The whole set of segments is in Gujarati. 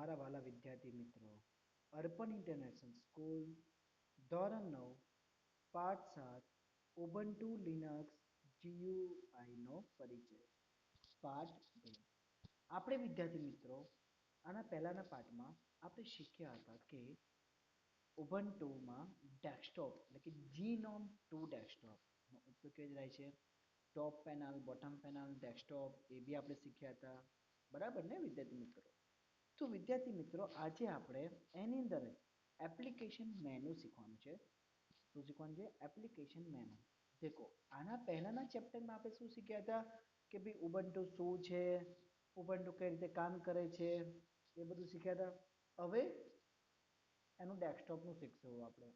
મારા વાલા વિદ્યાર્થી મિત્રો, અર્પણ ઇન્ટરનેશનલ સ્કૂલ ધોરણ 9 પાઠ 7 ઉબુન્ટુ લિનક્સ GUI નો પરિચય પાઠ 2. આપણે વિદ્યાર્થી મિત્રો આના પહેલાના પાઠમાં આપણે શીખ્યા હતા કે ઉબુન્ટુમાં ડેસ્કટોપ એટલે કે GNOME 2 ડેસ્કટોપનો ઉપયોગ કેવી રીતે થાય છે, ટોપ પેનલ, બોટમ પેનલ, ડેસ્કટોપ એ બી આપણે શીખ્યા હતા, બરાબર ને વિદ્યાર્થી મિત્રો? તો વિદ્યાર્થી મિત્રો આજે આપણે એની અંદર એપ્લિકેશન મેનુ શીખવાનું છે. શું શીખવાનું છે? Application menu. દેખો આના પહેલાના ચેપ્ટરમાં આપણે શું શીખ્યા હતા કે ભાઈ ઉબુન્ટુ શું છે, ઉબુન્ટુ કઈ રીતે કામ કરે છે એ બધું શીખ્યા હતા. હવે એનું ડેસ્કટોપનું શીખશું આપણે,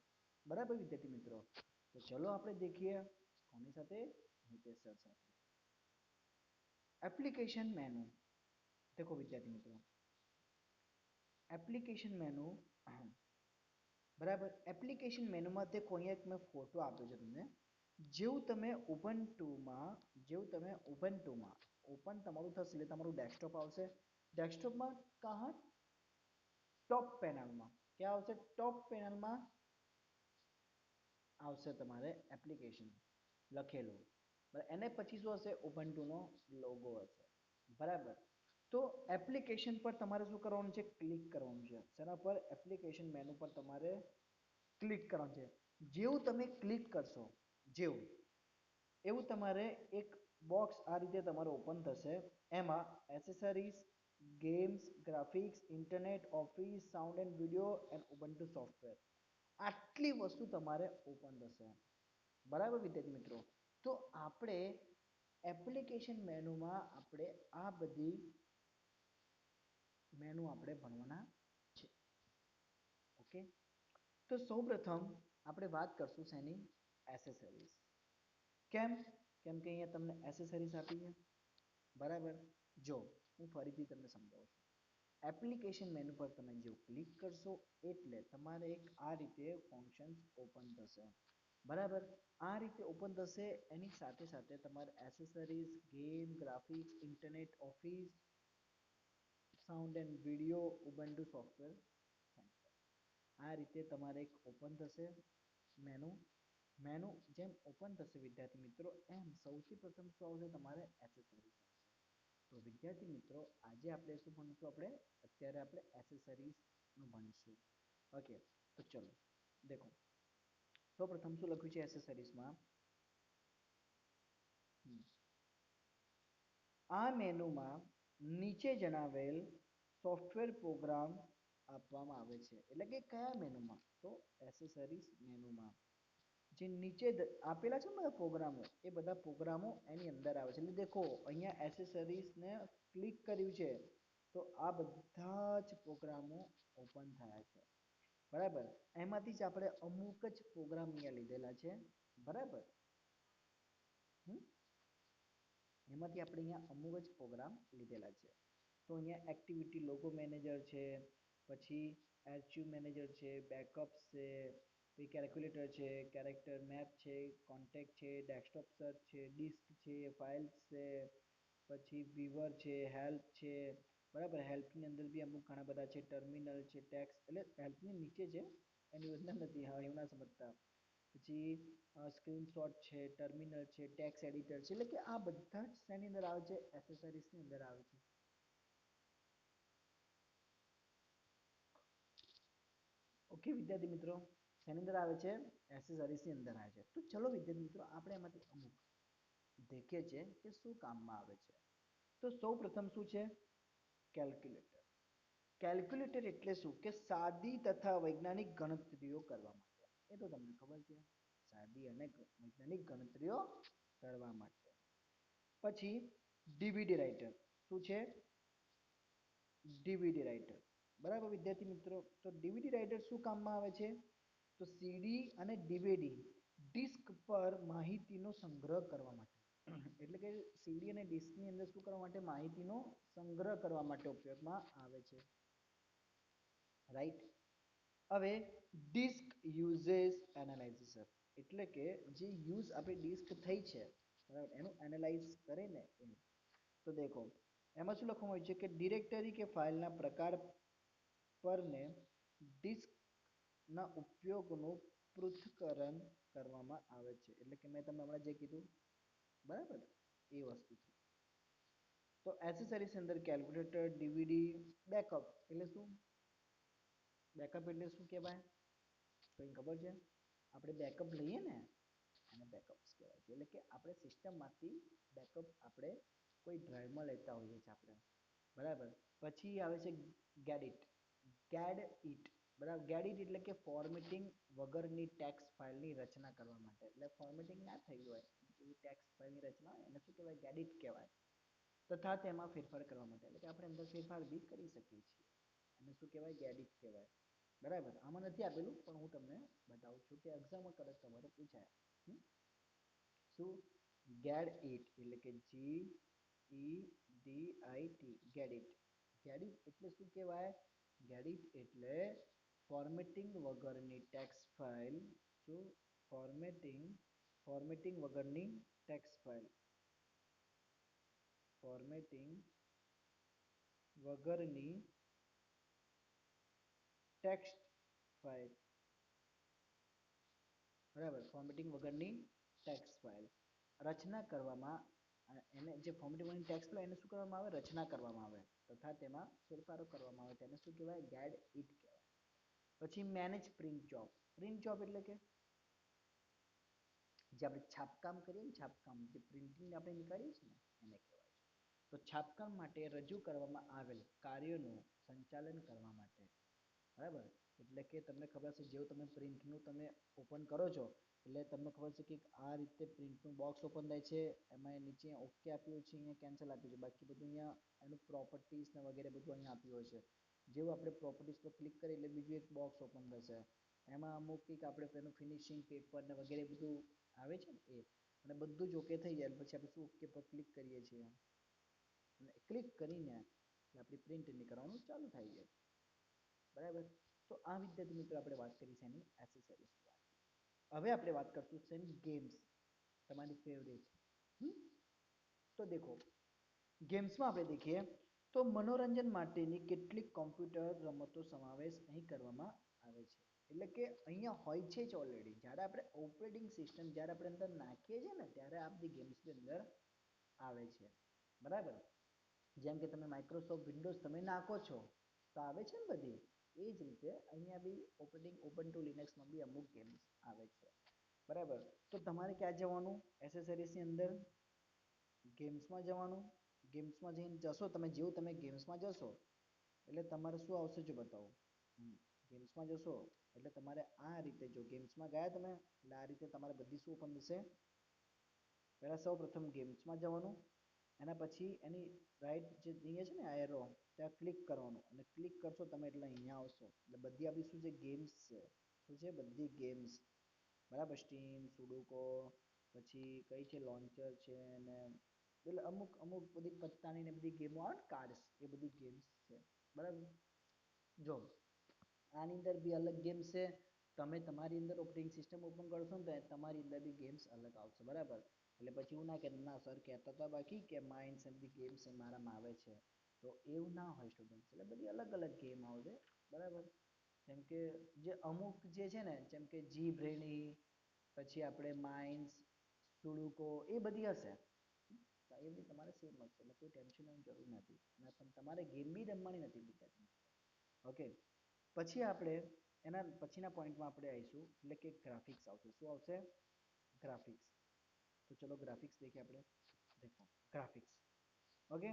બરાબર વિદ્યાર્થી મિત્રો? તો ચલો આપણે દેખીએ કોની સાથે, નિતેશ સર સાથે. Application menu. દેખો વિદ્યાર્થી મિત્રો, એપ્લિકેશન મેનુ બરાબર. એપ્લિકેશન મેનુમાં તે કોઈ એક મેં ફોટો આપ્યો છે તમને. જેવું તમે ઉબુન્ટુમાં ઓપન તમારું થશે એટલે તમારું ડેસ્કટોપ આવશે. ડેસ્કટોપમાં કહા ટોપ પેનલમાં ક્યાં આવશે? ટોપ પેનલમાં આવશે તમારે એપ્લિકેશન લખેલું, એને પછી શું હશે? ઉબુન્ટુનો લોગો હશે, બરાબર. તો એપ્લિકેશન પર તમારે શું કરવાનું છે? ક્લિક કરવાનું છે. શેના પર? એપ્લિકેશન મેનુ પર તમારે ક્લિક કરવાનું છે. જેવું તમે ક્લિક કરશો એવું તમારે એક બોક્સ આ રીતે તમારે ઓપન થશે. એમાં accessories, games, graphics, internet, office, sound and video and Ubuntu software, આટલી વસ્તુ તમારે ઓપન થશે, બરાબર વિદ્યાર્થી મિત્રો? તો આપણે એપ્લિકેશન મેનુમાં આપણે આ બધી મેનુ આપણે ભણવાના છે. ઓકે, તો સૌપ્રથમ આપણે વાત કરશું શેની? એસેસરીઝ. કેમ? કેમ કે અહીંયા તમને એસેસરીઝ આપી છે, બરાબર. જો હું ફરીથી તમને સમજાવું છું. એપ્લિકેશન મેનુ પર તમે જો ક્લિક કરશો એટલે તમારે એક આ રીતે ફંક્શન ઓપન થશે, બરાબર. આ રીતે ઓપન થશે. એની સાથે સાથે તમારે accessories, game, graphics, internet, office, sound and video, Ubuntu software centre, આ રીતે તમારે એક ઓપન થશે મેનુ. મેનુ જેમ ઓપન થશે વિદ્યાર્થી મિત્રો, એમ સૌથી પ્રથમ શું આવશે? તમારે એસેસરીઝ આવશે. તો વિદ્યાર્થી મિત્રો આજે આપણે શું ભણીશું? અત્યારે આપણે એસેસરીઝનું ભણીશું. ઓકે, તો ચલો દેખો સૌપ્રથમ શું લખ્યું છે એસેસરીઝમાં? આ મેનુમાં નીચે જણાવેલ સોફ્ટવેર પ્રોગ્રામ આપવામાં આવે છે. એટલે કે કયા મેનુમાં? તો એસેસરીઝ મેનુમાં જે નીચે આપેલા છે ને પ્રોગ્રામો, એ બધા પ્રોગ્રામો એની અંદર આવે છે. એટલે દેખો અહીંયા એસેસરીઝને ક્લિક કર્યું છે તો આ બધા જ પ્રોગ્રામો ઓપન થયા છે, બરાબર. એમાંથી જ આપણે અમુક જ પ્રોગ્રામ અહીંયા લીધેલા છે, બરાબર. એમાંથી આપણે અહીંયા અમુક જ પ્રોગ્રામ લીધેલા છે. તો અહીંયા એક્ટિવિટી લોગો મેનેજર છે, પછી એરચીવ મેનેજર છે, બેકઅપ્સ છે, પછી કેલ્ક્યુલેટર છે, કેરેક્ટર મેપ છે, કોન્ટેક્ટ છે, ડેસ્કટોપ સર્ચ છે, ડિસ્ક છે, ફાઇલ્સ છે, પછી વિવર છે, હેલ્પ છે, બરાબર. હેલ્પની અંદર બી અમુક ઘણા બધા છે, ટર્મિનલ છે, ટેક્સ એટલે હેલ્પની નીચે છે, એની અંદર નથી, હા એવું ના સમજતા. પછી સ્ક્રીનશોટ છે, ટર્મિનલ છે, ટેક્સ એડિટર છે, એટલે કે આ બધા જ શેની અંદર આવે છે? એસેસરીઝની અંદર આવે છે. ઓકે વિદ્યાર્થી મિત્રો, શેની અંદર આવે છે? એસેસરીઝની અંદર આવે છે. તો ચલો વિદ્યાર્થી મિત્રો આપણે એમાંથી અમુક દેખીએ છીએ કે શું કામમાં આવે છે. તો સૌ પ્રથમ શું છે? કેલ્ક્યુલેટર. કેલ્ક્યુલેટર એટલે શું? કે સાદી તથા વૈજ્ઞાનિક ગણતરીઓ કરવા માટે. એ તો તમને ખબર છે, સાદી અને વૈજ્ઞાનિક ગણતરીઓ કરવા માટે. પછી ડીવીડી રાઇટર. શું છે? ડીવીડી રાઇટર, બરાબર વિદ્યાર્થી મિત્રો. તો ડીવીડી રાઇટર શું કામમાં આવે છે? તો સીડી અને ડીવીડી ડિસ્ક પર માહિતીનો સંગ્રહ કરવા માટે. એટલે કે સીડી અને ડિસ્કની અંદર શું કરવા માટે? માહિતીનો સંગ્રહ કરવા માટે ઉપયોગમાં આવે છે, રાઈટ. હવે ડિસ્ક યુઝેસ એનાલાઇઝર એટલે કે જે યુઝ આપણી ડિસ્ક થઈ છે, બરાબર, એનું એનાલાઇઝ કરે ને એમ. તો દેખો એમાં શું લખવામાં આવ્યું છે કે ડિરેક્ટરી કે ફાઇલના પ્રકાર પરને ડિસ્કના ઉપયોગનું પૃથ્થકરણ કરવામાં આવે છે. એટલે કે મેં તમને હમણાં જે કીધું બરાબર એ વસ્તુ છે. તો એસેસરીઝ અંદર કેલ્ક્યુલેટર, ડીવીડી, બેકઅપ એટલે શું? બેકઅપ એટલે શું કહેવાય? કંઈ ખબર છે? આપણે બેકઅપ લઈએ ને એને બેકઅપ્સ કહેવાય છે. એટલે કે આપણે સિસ્ટમમાંથી બેકઅપ આપણે કોઈ ડ્રાઈવમાં લેતા હોઈએ છીએ આપણે બરાબર. પછી આવે છે ગેડિટ, ગેડ ઇટ બરાબર. ગેડિટ એટલે કે ફોર્મેટિંગ વગરની ટેક્સ્ટ ફાઇલની રચના કરવા માટે. એટલે ફોર્મેટિંગ ના થઈ હોય એવી ટેક્સ્ટ ફાઇલની રચના હોય એને શું કહેવાય? ગેડિટ કહેવાય. તથા તેમાં ફેરફાર કરવા માટે એટલે કે આપણે અંદર ફેરફાર બી કરી શકીએ છીએ. એને શું કહેવાય? ગેડિટ કહેવાય. બરાબર. આમાં નથી આપેલું પણ હું તમને બતાવું છું કે એક્ઝામમાં કદાચ તમારે પૂછાય. શું? ગેડ ઇટ એટલે કે GEDIT ગેડિટ. ગેડિટ એટલે શું કહેવાય? ગેડિટ એટલે ફોર્મેટિંગ વગરની ટેક્સ્ટ ફાઇલ. શું? ફોર્મેટિંગ વગરની ટેક્સ્ટ ફાઇલ. ફોર્મેટિંગ વગરની ટેક્સ્ટ ફાઇલ બરાબર. ફોર્મેટિંગ વગરની ટેક્સ્ટ ફાઇલ રચના કરવામાં એને જે ફોર્મેટિંગ વગરની ટેક્સ્ટ ફાઇલ એને શું કરવામાં આવે? રચના કરવામાં આવે તથા તેમાં ફેરફારો કરવામાં આવે તેને શું કહેવાય? ગેડ ઇટ કહેવાય. પછી manage print job. Print job એટલે કે જે આપણે છાપકામ કરીએ ને છાપકામ જે પ્રિન્ટિંગ આપણે નીકાળીએ છીએ ને એને કહેવાય છે. તો છાપકામ માટે રજૂ કરવામાં આવેલ કાર્યોનું સંચાલન કરવા માટે બરાબર. એટલે કે તમને ખબર છે જેવું તમે પ્રિન્ટનું તમે ઓપન કરો છો એટલે તમને ખબર છે કે આ રીતે પ્રિન્ટનું બોક્સ ઓપન થાય છે. એમાં નીચે ઓકે આપ્યું છે, અહીંયા કેન્સલ આપ્યું છે, બાકી બધું અહીંયા એનું પ્રોપર્ટીઝ ને વગેરે બધું અહીંયા આપ્યું હોય છે. જેવું આપણે પ્રોપર્ટીઝ પર ક્લિક કરીએ એટલે બીજું એક બોક્સ ઓપન થશે. એમાં અમુક કંઈક આપણે એનું ફિનિશિંગ પેપર ને વગેરે બધું આવે છે ને એ અને બધું જ ઓકે થઈ જાય પછી આપણે શું ઓકે પર ક્લિક કરીએ છીએ અને ક્લિક કરીને આપણી પ્રિન્ટ નીકળવાનું ચાલુ થઈ જાય. બરાબર. તો આ વિદ્યાર્થી મિત્રો આપણે વાત કરી છે એની એસેસરીઝ. હવે આપણે વાત કરશું શેની? ગેમ્સ. તમારી ફેવરેટ. તો દેખો ગેમ્સમાં આપણે દેખીએ તો મનોરંજન માટેની કેટલીક કોમ્પ્યુટર રમતો સમાવેશ અહીં કરવામાં આવે છે. એટલે કે અહીંયા હોય છે જ ઓલરેડી. જ્યારે આપણે ઓપરેટિંગ સિસ્ટમ જ્યારે આપણે અંદર નાખીએ છીએ ને ત્યારે આ બધી ગેમ્સની અંદર આવે છે. બરાબર. જેમ કે તમે માઇક્રોસોફ્ટ વિન્ડોઝ તમે નાખો છો તો આવે છે ને બધી એ જ રીતે અહીંયા બી ઓપરેટિંગ ઓપન લિનક્સમાં બી અમુક ગેમ્સ આવે છે. બરાબર. તો તમારે ક્યાં જવાનું? એસેસરીઝની અંદર ગેમ્સમાં જવાનું. ગેમ્સમાં જઈને જશો તમે જેવું તમે ગેમ્સમાં જશો એટલે તમારે શું આવશે જો બતાવો. ગેમ્સમાં જશો એટલે તમારે આ રીતે જો ગેમ્સમાં ગયા તમે એટલે આ રીતે તમારે બધી શું ઓપન થશે? પહેલાં સૌ પ્રથમ ગેમ્સમાં જવાનું. એના પછી એની રાઈટ જે અહીંયા છે ને આ એરો ત્યાં ક્લિક કરવાનું અને ક્લિક કરશો તમે એટલે અહીંયા આવશો એટલે બધી આપણી શું છે? ગેમ્સ છે. શું છે? બધી ગેમ્સ. બરાબર. સ્ટીમ, સુડુકો પછી કઈ છે? લોન્ચર છે ને એટલે અમુક અમુક બધી પત્તાની ને બધી ગેમો આવે ને કાર્ડ્સ એ બધી ગેમ્સ છે. બરાબર. જો આની અંદર બી અલગ ગેમ્સ છે. તમે તમારી અંદર ઓપરેટિંગ સિસ્ટમ ઓપન કરશો ને તો તમારી અંદર બી ગેમ્સ અલગ આવશે. બરાબર. એટલે પછી એવું ના કે ના સર કહેતા હતા બાકી કે માઇન્ડ્સ એમ બધી ગેમ્સ મારામાં આવે છે તો એવું ના હોય સ્ટુડન્ટ. એટલે બધી અલગ અલગ ગેમ આવશે. બરાબર. જેમ કે જે અમુક જે છે ને જેમ કે જી બ્રેની પછી આપણે માઇન્ડ્સ, સુડુકો એ બધી હશે. એ બી તમારે સેમ મળશે એટલે કોઈ ટેન્શન લેવાની જરૂર નથી અને પણ તમારે ગેમ બી રમવાની નથી વિદ્યાર્થી. ઓકે. પછી આપણે એના પછીના પોઈન્ટમાં આપણે આવીશું એટલે કે ગ્રાફિક્સ આવશે. શું આવશે? ગ્રાફિક્સ. તો ચલો ગ્રાફિક્સ દેખીએ આપણે. દેખો ગ્રાફિક્સ. ઓકે.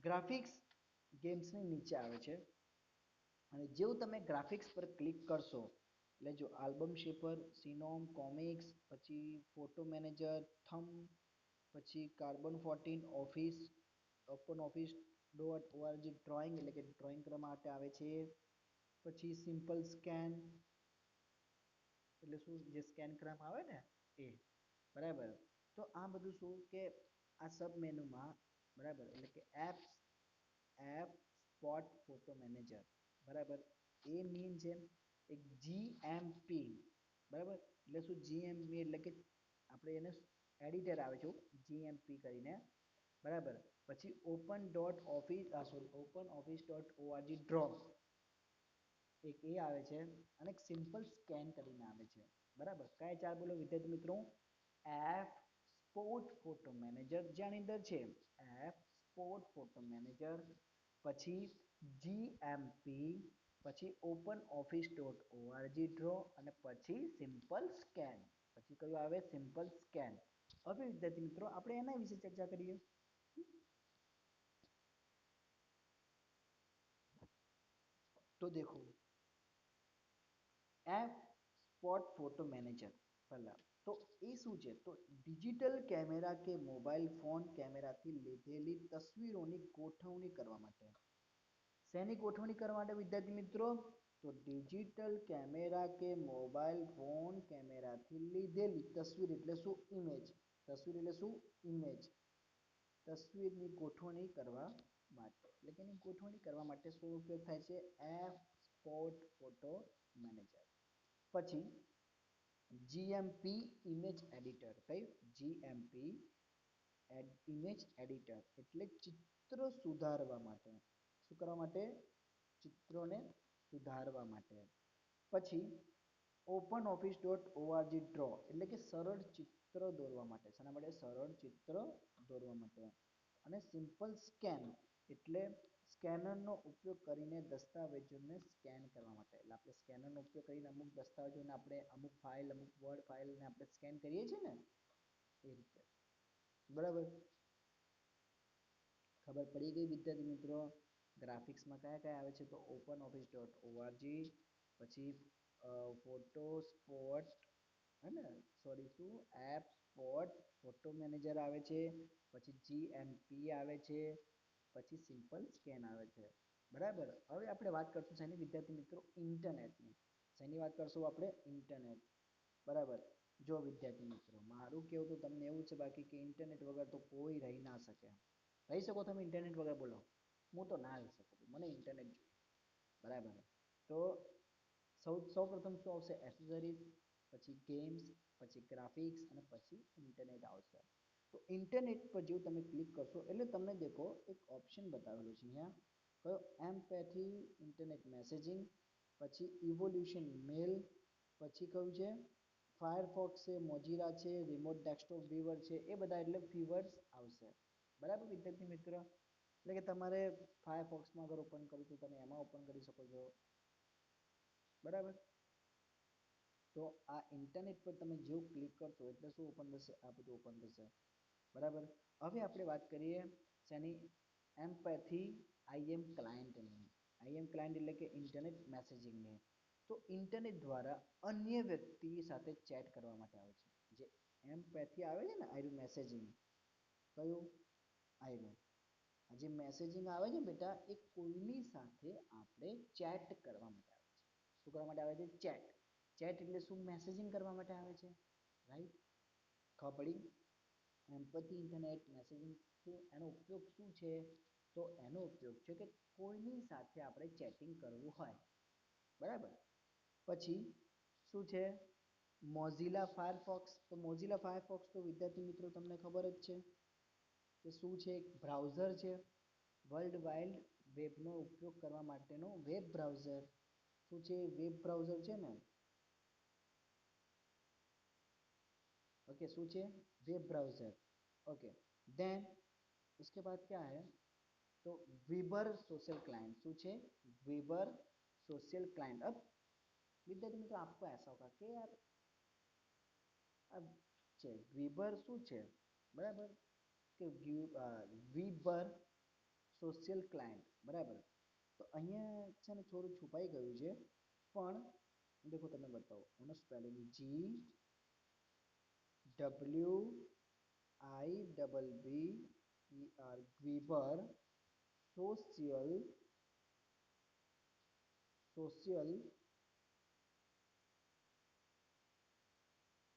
ગ્રાફિક્સ ગેમ્સની નીચે આવે છે અને જેવું તમે ગ્રાફિક્સ પર ક્લિક કરશો એટલે જો આલ્બમ શેપર, સિનોમ, કોમિક્સ પછી ફોટો મેનેજર, થમ પછી carbon 14 office, open office .org drawing એટલે કે ડ્રોઈંગ કરવા માટે આવે છે. પછી સિમ્પલ સ્કેન એટલે શું? જે સ્કેન કરવામાં આવે ને એ. બરાબર. તો આ બધું શું કે આ સબ મેનુમાં બરાબર એટલે કે એપ સ્પોટ ફોટો મેનેજર બરાબર એ મીન છે એક GMP બરાબર. એટલે શું? GMP એટલે કે આપણે એને એડિટર આવે છે GMP કરીને. બરાબર. પછી open dot office sorry open office .org draw એક એ આવે છે અને એક સિમ્પલ સ્કેન કરીને આવે છે બરાબર. કયા ચાર બોલો વિદ્યાર્થી મિત્રો? એફ સ્પોર્ટ ફોટો મેનેજર જેની અંદર છે એફ સ્પોર્ટ ફોટો મેનેજર, પછી જીએમપી, પછી open office dot org draw અને પછી સિમ્પલ સ્કેન. પછી કયું આવે? Simple scan. હવે વિદ્યાર્થી મિત્રો આપણે એના વિશે ચર્ચા કરીએ. તો દેખો એપ સ્પોટ ફોટો મેનેજર પહેલા તો એ શું છે? તો ડિજિટલ કેમેરા કે મોબાઈલ ફોન કેમેરાથી લીધેલી તસવીરોની ગોઠવણી કરવા માટે. શેની ગોઠવણી કરવા માટે વિદ્યાર્થી મિત્રો? તો ડિજિટલ કેમેરા કે મોબાઈલ ફોન કેમેરાથી લીધેલી તસવીર એટલે શું? ઇમેજ. તસવીર એટલે શું? ઇમેજ. તસવીરની ગોઠવણી કરવા માટે એટલે કે એની ગોઠવણી કરવા માટે શું ઉપયોગ થાય છે? App spot photo manager. પછી જીએમપી ઇમેજ એડિટર. કયું? જીએમપી ઇમેજ એડિટર એટલે ચિત્ર સુધારવા માટે. શું કરવા માટે? ચિત્રોને સુધારવા માટે. પછી open office dot org draw એટલે કે સરળ ચિત્ર દોરવા માટે. શાના માટે? સરળ ચિત્ર દોરવા માટે. અને સિમ્પલ સ્કેન એટલે સ્કેનરનો ઉપયોગ કરીને દસ્તાવેજોને સ્કેન કરવા માટે. એટલે આપણે સ્કેનરનો ઉપયોગ કરીને અમુક દસ્તાવેજોને આપણે અમુક ફાઇલ અમુક વર્ડ ફાઇલને આપણે સ્કેન કરીએ છીએ ને એ રીતે. બરાબર. ખબર પડી ગઈ વિદ્યાર્થી મિત્રો? ગ્રાફિક્સમાં કયા કયા આવે છે? તો ઓપન ઓફિસ ડોટ ઓઆરજી, પછી ફોટો સ્પોટ હે ને સોરી શું એપ સ્પોટ ફોટો મેનેજર આવે છે, પછી જીએમપી આવે છે, પછી સિમ્પલ સ્કેન આવે છે. બરાબર. હવે આપણે વાત કરશું શેની વિદ્યાર્થી મિત્રો? ઇન્ટરનેટની. શેની વાત કરશું આપણે? ઇન્ટરનેટ. બરાબર. જો વિદ્યાર્થી મિત્રો મારું કેવું તો તમને એવું છે બાકી કે ઇન્ટરનેટ વગર તો કોઈ રહી ના શકે. રહી શકો તમે ઇન્ટરનેટ વગર? બોલો. હું તો ના રહી શકું. મને ઇન્ટરનેટ જોઈએ. બરાબર. તો સૌ પ્રથમ શું આવશે? એક્સેસરીઝ, પછી ગેમ્સ, પછી ગ્રાફિક્સ અને પછી ઇન્ટરનેટ આવશે. તો ઇન્ટરનેટ પર જેવું તમે ક્લિક કરશો એટલે તમને દેખો એક ઓપ્શન બતાવેલું છે અહીંયા. કયો? એમ્પેથી ઇન્ટરનેટ મેસેજિંગ, પછી ઇવોલ્યુશન મેલ, પછી કયું છે? ફાયરફોક્સ છે, મોજીલા છે, રિમોટ ડેસ્કટોપ વ્યુઅર છે, એ બધા એટલે ફીવર્સ આવશે. બરાબર વિદ્યાર્થી મિત્ર? એટલે કે તમારે ફાયરફોક્સમાં અગર ઓપન કરવું તો તમે એમાં ઓપન કરી શકો છો. બરાબર. તો આ ઇન્ટરનેટ પર તમે જેવું ક્લિક કરશો એટલે શું ઓપન થશે? આ બધું ઓપન થશે. બરાબર. હવે આપણે વાત કરીએ શેની? એમ્પેથી આઈએમ ક્લાયન્ટની. આઈએમ ક્લાયન્ટ એટલે કે ઇન્ટરનેટ મેસેજિંગની. તો ઇન્ટરનેટ દ્વારા અન્ય વ્યક્તિ સાથે ચેટ કરવા માટે આવે છે. જે એમ્પેથી આવે છે ને આયરું મેસેજિંગ. કયું? આયરું. આ જે મેસેજિંગ આવે છે બેટા એ કોઈની સાથે આપણે ચેટ કરવા માટે આવે છે. શું કરવા માટે આવે છે? ચેટ. ચેટ એટલે શું? મેસેજિંગ કરવા માટે આવે છે. રાઈટ? ખબર પડી? એમ્પેથી ઇન્ટરનેટ મેસેજિંગ શું એનો ઉપયોગ શું છે? તો એનો ઉપયોગ છે કે કોઈની સાથે આપણે ચેટિંગ કરવું હોય. બરાબર. પછી શું છે? Mozilla Firefox. તો મોઝિલા ફાયરફોક્સ તો વિદ્યાર્થી મિત્રો તમને ખબર જ છે કે શું છે? એક બ્રાઉઝર છે. વર્લ્ડ વાઇડ વેબનો ઉપયોગ કરવા માટેનો વેબ બ્રાઉઝર. શું છે? વેબ બ્રાઉઝર છે ને. ओके શું છે? Web browser. ओके देन उसके बाद क्या है? तो वीबर सोशल क्लाइंट. શું છે? वीबर सोशल क्लाइंट. अब विद्यार्थी मित्रों आपको ऐसा होगा कि यार अब છે વીબર શું છે? બરાબર કે વીબર સોશિયલ ક્લાયન્ટ. બરાબર. તો અહીંયા છે ને થોડું છુપાઈ ગયું છે પણ દેખો તમને બતાવો એનો spelling G W I double B E R Gwibber social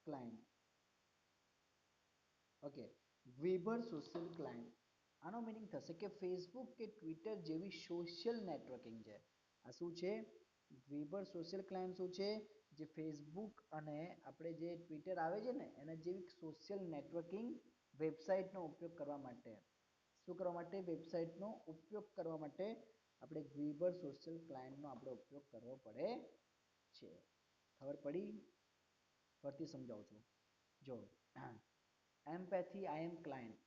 client. Okay Gwibber social client. આનો મીનિંગ થશે કે ફેસબુક કે ટ્વિટર જેવી સોશિયલ નેટવર્કિંગ છે. આ શું છે? વીબર સોશિયલ ક્લાયન્ટ શું છે? જે ફેસબુક અને આપણે જે ટ્વિટર આવે છે ને એના જેવી સોશિયલ નેટવર્કિંગ વેબસાઇટનો ઉપયોગ કરવા માટે. શું કરવા માટે? વેબસાઇટનો ઉપયોગ કરવા માટે આપણે વિવર સોશિયલ ક્લાયન્ટનો આપણે ઉપયોગ કરવો પડે છે. ખબર પડી? ફરીથી સમજાવું છું. જો એમ્પેથી આઈ એમ ક્લાયન્ટ,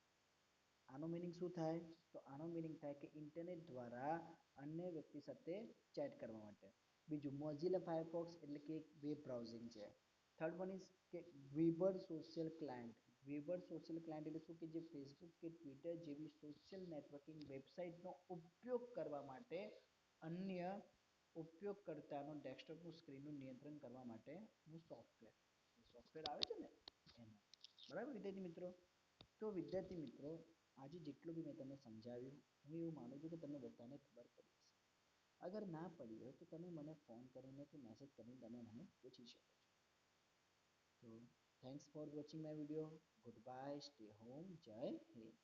આનો મિનિંગ શું થાય? તો આનો મિનિંગ થાય કે ઇન્ટરનેટ દ્વારા અન્ય વ્યક્તિ સાથે ચેટ કરવા માટે. બીજું મોઝિલા ફાયરફોક્સ એટલે કે વેબ બ્રાઉઝિંગ છે. થર્ડ વન ઇઝ કે weaver social client. Weaver social client એટલે શું કે જે ફેસબુક કે ટ્વિટર જેવી સોશિયલ નેટવર્કિંગ વેબસાઇટનો ઉપયોગ કરવા માટે અન્ય ઉપયોગકર્તાનો ડેસ્કટોપનું સ્ક્રીનનું નિયંત્રણ કરવા માટેનું સોફ્ટવેર. સોફ્ટવેર આવે છે ને એમાં. બરાબર વિદ્યાર્થી મિત્રો? તો વિદ્યાર્થી મિત્રો આજે જેટલું બી મેં તમને સમજાવ્યું હું એવું માનું છું કે તમને બધાને ખબર પડી હશે. અગર ના પડી હોય તો તમે મને ફોન કરીને કે મેસેજ કરીને તમે મને પૂછી શકો છો. તો thanks for watching my video. Good bye, stay home, જય હિન્દ.